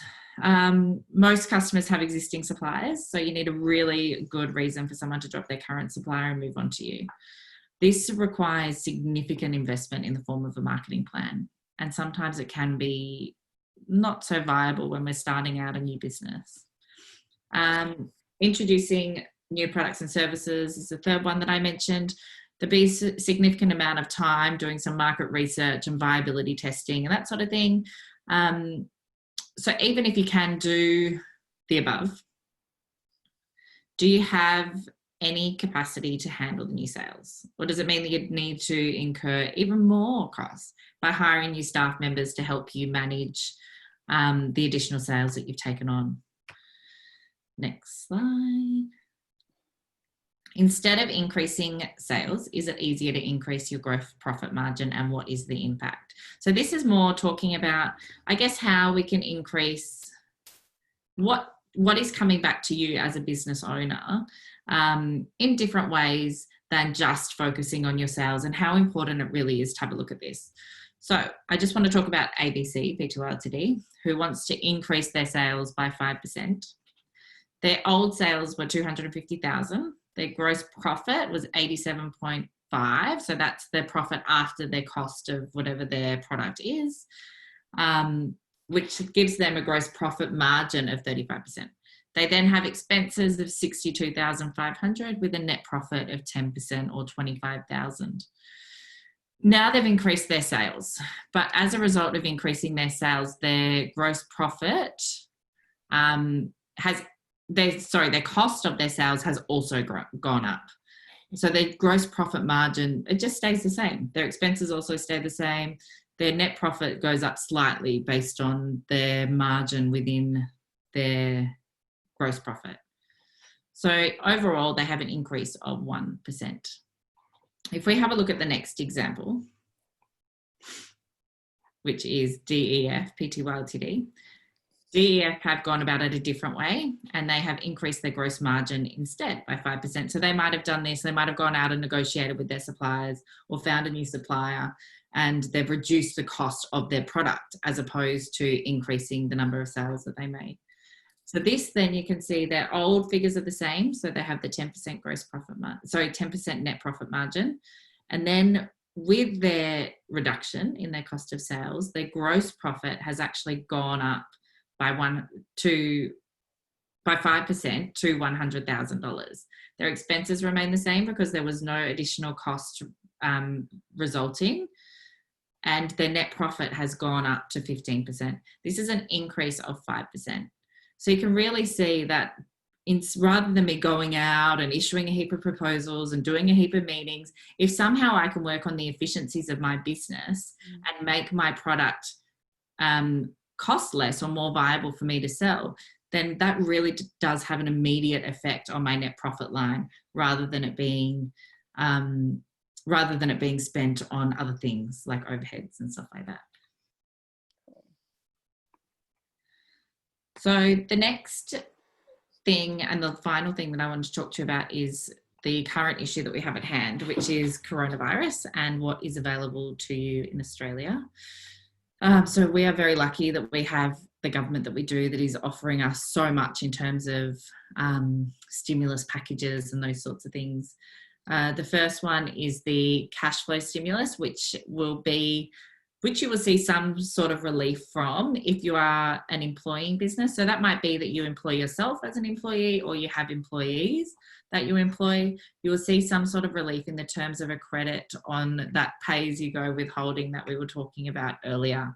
Most customers have existing suppliers, so you need a really good reason for someone to drop their current supplier and move on to you. This requires significant investment in the form of a marketing plan, and sometimes it can be not so viable when we're starting out a new business. Introducing new products and services is the third one that I mentioned. There'll be a significant amount of time doing some market research and viability testing and that sort of thing. So even if you can do the above, do you have any capacity to handle the new sales? Or does it mean that you'd need to incur even more costs by hiring new staff members to help you manage the additional sales that you've taken on? Next slide. Instead of increasing sales, is it easier to increase your gross profit margin, and what is the impact? So this is more talking about, I guess, how we can increase what is coming back to you as a business owner in different ways than just focusing on your sales, and how important it really is to have a look at this. So I just want to talk about ABC, P2 Ltd, who wants to increase their sales by 5%. Their old sales were $250,000. Their gross profit was 87.5. So that's their profit after their cost of whatever their product is, which gives them a gross profit margin of 35%. They then have expenses of $62,500 with a net profit of 10% or $25,000. Now they've increased their sales, but as a result of increasing their sales, their gross profit their cost of their sales has also gone up. So their gross profit margin, it just stays the same. Their expenses also stay the same. Their net profit goes up slightly based on their margin within their gross profit. So overall, they have an increase of 1%. If we have a look at the next example, which is DEF, P2 Ltd, DEF have gone about it a different way, and they have increased their gross margin instead by 5%. So they might have done this, they might have gone out and negotiated with their suppliers or found a new supplier, and they've reduced the cost of their product as opposed to increasing the number of sales that they made. So this, then you can see their old figures are the same. So they have the 10% gross profit margin, 10% net profit margin. And then with their reduction in their cost of sales, their gross profit has actually gone up by 5% to $100,000. Their expenses remain the same because there was no additional cost resulting, and their net profit has gone up to 15%. This is an increase of 5%. So you can really see that rather than me going out and issuing a heap of proposals and doing a heap of meetings, if somehow I can work on the efficiencies of my business and make my product cost less or more viable for me to sell, then that really does have an immediate effect on my net profit line, rather than it being spent on other things like overheads and stuff like that. So the next thing and the final thing that I want to talk to you about is the current issue that we have at hand, which is coronavirus and what is available to you in Australia. So we are very lucky that we have the government that we do that is offering us so much in terms of stimulus packages and those sorts of things. The first one is the cash flow stimulus, which you will see some sort of relief from if you are an employing business. So that might be that you employ yourself as an employee, or you have employees that you employ. You will see some sort of relief in the terms of a credit on that pay-as-you-go withholding that we were talking about earlier.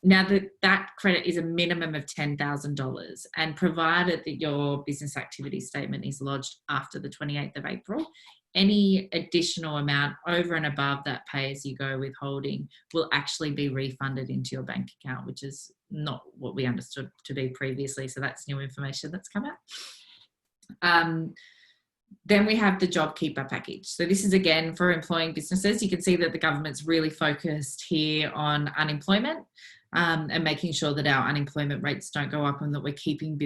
Now that credit is a minimum of $10,000, and provided that your business activity statement is lodged after the 28th of April, any additional amount over and above that pay-as-you-go withholding will actually be refunded into your bank account, which is not what we understood to be previously. So that's new information that's come out. Then we have the JobKeeper package. So this is again for employing businesses. You can see that the government's really focused here on unemployment and making sure that our unemployment rates don't go up, and that we're keeping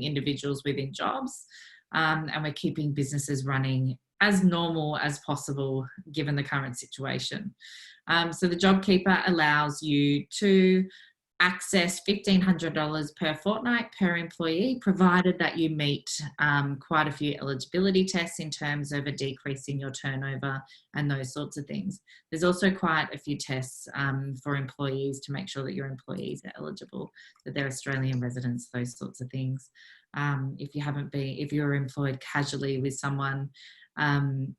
individuals within jobs. And we're keeping businesses running as normal as possible given the current situation. So the JobKeeper allows you to access $1,500 per fortnight per employee, provided that you meet quite a few eligibility tests in terms of a decrease in your turnover and those sorts of things. There's also quite a few tests for employees to make sure that your employees are eligible, that they're Australian residents, those sorts of things. If you're employed casually with someone, you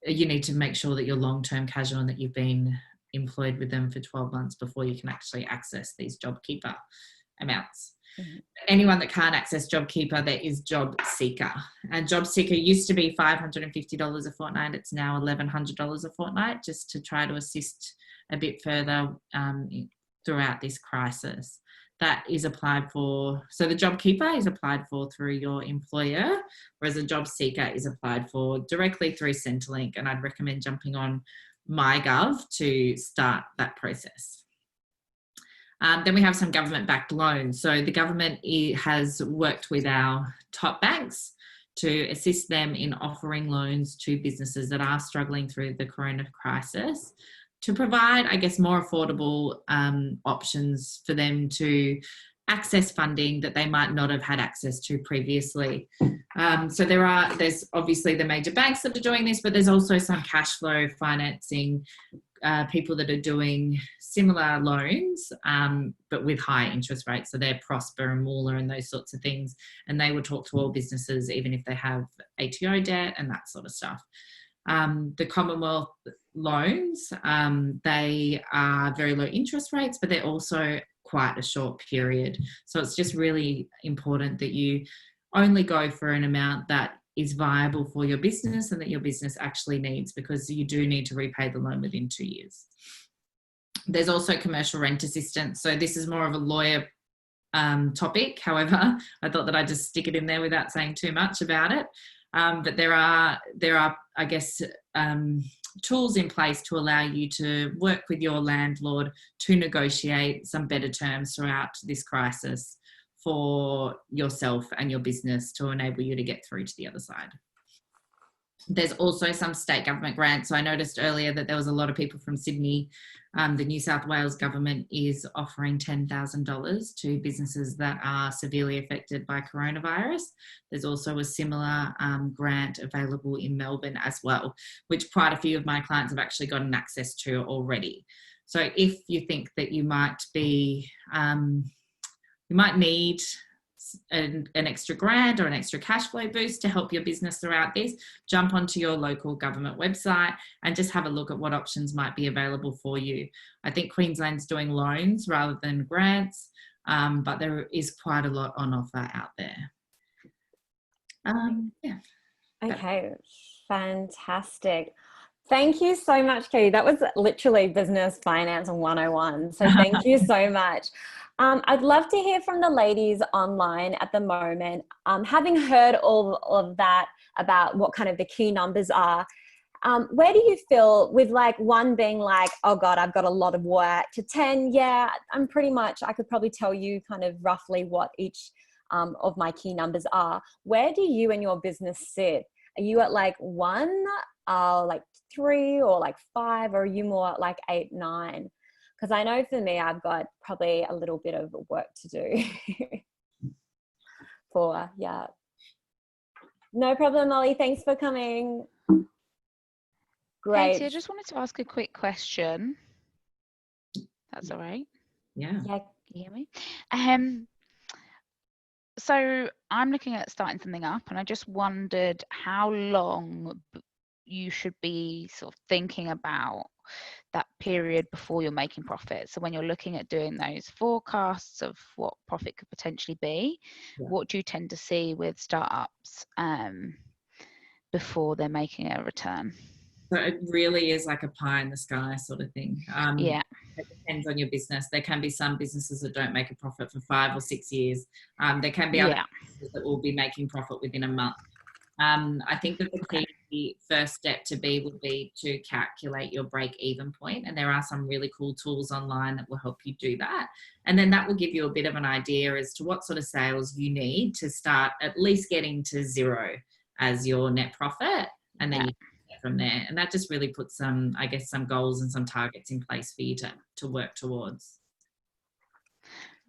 need to make sure that you're long-term casual and that you've been employed with them for 12 months before you can actually access these JobKeeper amounts. Mm-hmm. Anyone that can't access JobKeeper, there is Job Seeker. And Job Seeker used to be $550 a fortnight. It's now $1,100 a fortnight, just to try to assist a bit further throughout this crisis. That is applied for, so the JobKeeper is applied for through your employer, whereas a Job Seeker is applied for directly through Centrelink, and I'd recommend jumping on MyGov to start that process. Then we have some government-backed loans. So the government has worked with our top banks to assist them in offering loans to businesses that are struggling through the corona crisis, to provide, I guess, more affordable options for them to access funding that they might not have had access to previously. So there's obviously the major banks that are doing this, but there's also some cash flow financing people that are doing similar loans, but with high interest rates. So they're Prosper and Moolah and those sorts of things. And they will talk to all businesses, even if they have ATO debt and that sort of stuff. The Commonwealth loans, they are very low interest rates, but they're also quite a short period. So it's just really important that you only go for an amount that is viable for your business and that your business actually needs, because you do need to repay the loan within 2 years. There's also commercial rent assistance. So this is more of a lawyer topic. However, I thought that I'd just stick it in there without saying too much about it. But there are, I guess, tools in place to allow you to work with your landlord to negotiate some better terms throughout this crisis for yourself and your business to enable you to get through to the other side. There's also some state government grants. So I noticed earlier that there was a lot of people from Sydney. The New South Wales government is offering $10,000 to businesses that are severely affected by coronavirus. There's also a similar grant available in Melbourne as well, which quite a few of my clients have actually gotten access to already. So if you think that you might be, you might need an extra grant or an extra cash flow boost to help your business throughout this, jump onto your local government website and just have a look at what options might be available for you. I think Queensland's doing loans rather than grants, but there is quite a lot on offer out there. Yeah. Okay, fantastic. Thank you so much, Katie. That was literally business finance 101. So thank you so much. I'd love to hear from the ladies online at the moment. Having heard all of that about what kind of the key numbers are, where do you feel with like 1 being like, oh God, I've got a lot of work, to 10, yeah, I'm pretty much, I could probably tell you kind of roughly what each of my key numbers are. Where do you and your business sit? Are you at like 1, like 3, or like 5, or are you more at like 8, 9? Because I know for me, I've got probably a little bit of work to do. Yeah. No problem, Molly. Thanks for coming. Great. Katie, I just wanted to ask a quick question. That's all right. Yeah. Yeah. Can you hear me? So I'm looking at starting something up, and I just wondered how long you should be sort of thinking about that period before you're making profit. So when you're looking at doing those forecasts of what profit could potentially be, what do you tend to see with startups before they're making a return? So it really is like a pie in the sky sort of thing. Yeah. It depends on your business. There can be some businesses that don't make a profit for 5 or 6 years. There can be other businesses that will be making profit within a month. I think that the key first step would be to calculate your break-even point, and there are some really cool tools online that will help you do that. And then that will give you a bit of an idea as to what sort of sales you need to start at least getting to 0 as your net profit, and then you get from there. And that just really puts some goals and some targets in place for you to work towards.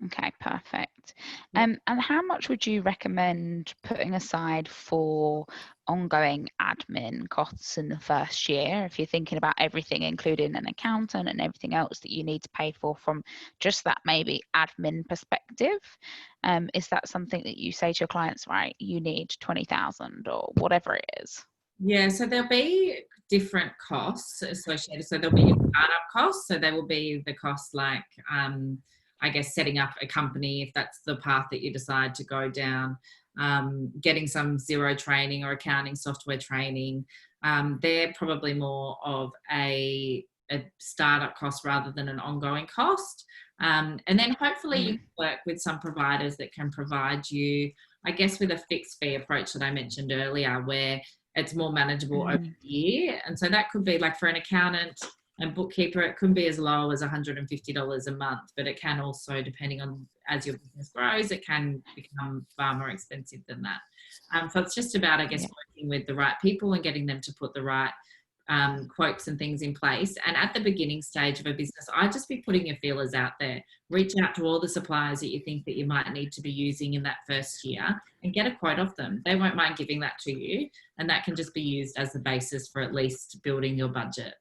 Okay, perfect. And how much would you recommend putting aside for ongoing admin costs in the first year, if you're thinking about everything, including an accountant and everything else that you need to pay for from just that maybe admin perspective? Is that something that you say to your clients, right, you need 20,000 or whatever it is? Yeah, so there'll be different costs associated. So there'll be your startup costs. So there will be the costs like, setting up a company, if that's the path that you decide to go down, getting some Xero training or accounting software training. They're probably more of a startup cost rather than an ongoing cost. And then hopefully you can work with some providers that can provide you, with a fixed fee approach that I mentioned earlier, where it's more manageable over the year. And so that could be like, for an accountant and bookkeeper, it could be as low as $150 a month, but it can also, depending on as your business grows, it can become far more expensive than that. So it's just about, working with the right people and getting them to put the right quotes and things in place. And at the beginning stage of a business, I'd just be putting your feelers out there. Reach out to all the suppliers that you think that you might need to be using in that first year and get a quote off them. They won't mind giving that to you, and that can just be used as the basis for at least building your budget.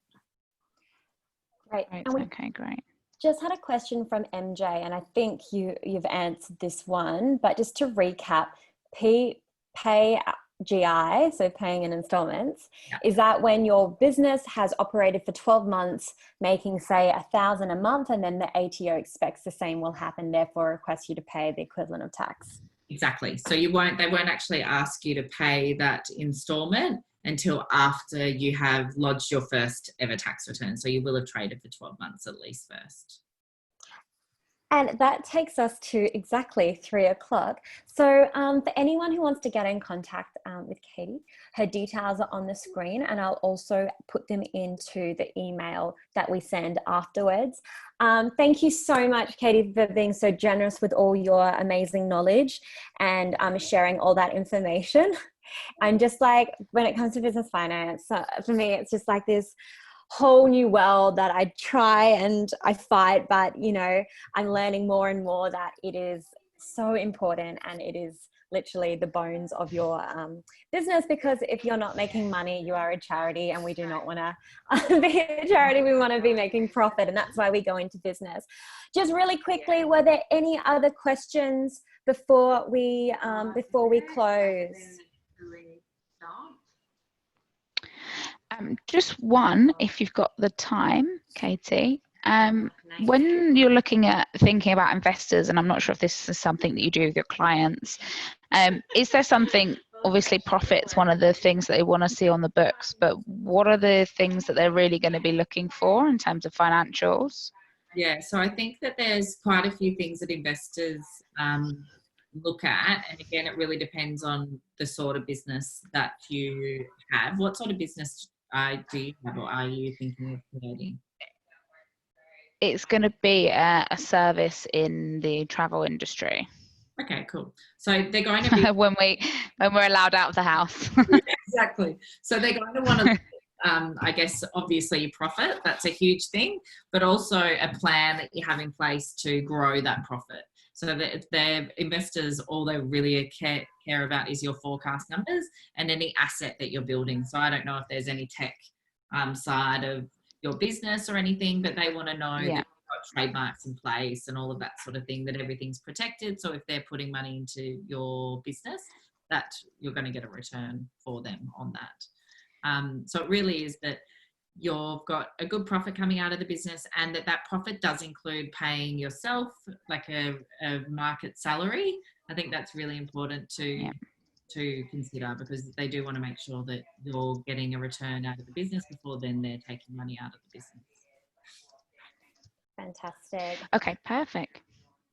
Great. Okay, great. Just had a question from MJ, and I think you've answered this one, but just to recap, pay GI, so paying in installments, is that when your business has operated for 12 months, making say $1,000 a month, and then the ATO expects the same will happen, therefore requests you to pay the equivalent of tax? Exactly. So they won't actually ask you to pay that installment until after you have lodged your first ever tax return. So you will have traded for 12 months at least first. And that takes us to exactly 3 o'clock. So for anyone who wants to get in contact with Katie, her details are on the screen, and I'll also put them into the email that we send afterwards. Thank you so much, Katie, for being so generous with all your amazing knowledge and sharing all that information. And just like when it comes to business finance, for me, it's just like this whole new world that I try and I fight, but I'm learning more and more that it is so important, and it is literally the bones of your business, because if you're not making money, you are a charity, and we do not want to be a charity. We want to be making profit, and that's why we go into business. Just really quickly, were there any other questions before we close? Just one, if you've got the time, Katie. When you're thinking about investors, and I'm not sure if this is something that you do with your clients, is there something, obviously profit's one of the things that they want to see on the books, but what are the things that they're really going to be looking for in terms of financials? Yeah, so I think that there's quite a few things that investors look at, and again, it really depends on the sort of business that you have. What sort of business do you have, or are you thinking of creating? It's going to be a service in the travel industry. Okay, cool. So they're going to be when we're allowed out of the house. exactly. So they're going to want to, I guess, obviously profit. That's a huge thing, but also a plan that you have in place to grow that profit. So that if their investors, all they really care about is your forecast numbers and any asset that you're building. So I don't know if there's any tech side of your business or anything, but they want to know that you've got trademarks in place and all of that sort of thing, that everything's protected. So if they're putting money into your business, that you're going to get a return for them on that. So it really is that you've got a good profit coming out of the business, and that profit does include paying yourself like a market salary. I think that's really important to consider, because they do want to make sure that you're getting a return out of the business before then they're taking money out of the business. Fantastic. Okay, perfect.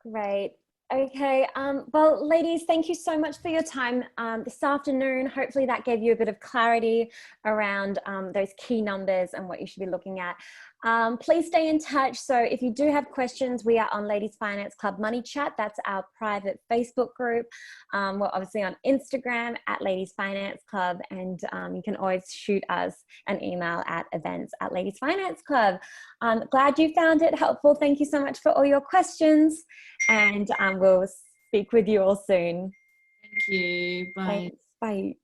Great. Okay. Well, ladies, thank you so much for your time this afternoon. Hopefully that gave you a bit of clarity around those key numbers and what you should be looking at. Please stay in touch. So if you do have questions, we are on Ladies Finance Club Money Chat. That's our private Facebook group. We're obviously on Instagram at Ladies Finance Club, and you can always shoot us an email at events@Ladies Finance Club. Glad you found it helpful. Thank you so much for all your questions, and we'll speak with you all soon. Thank you. Bye. Thanks. Bye.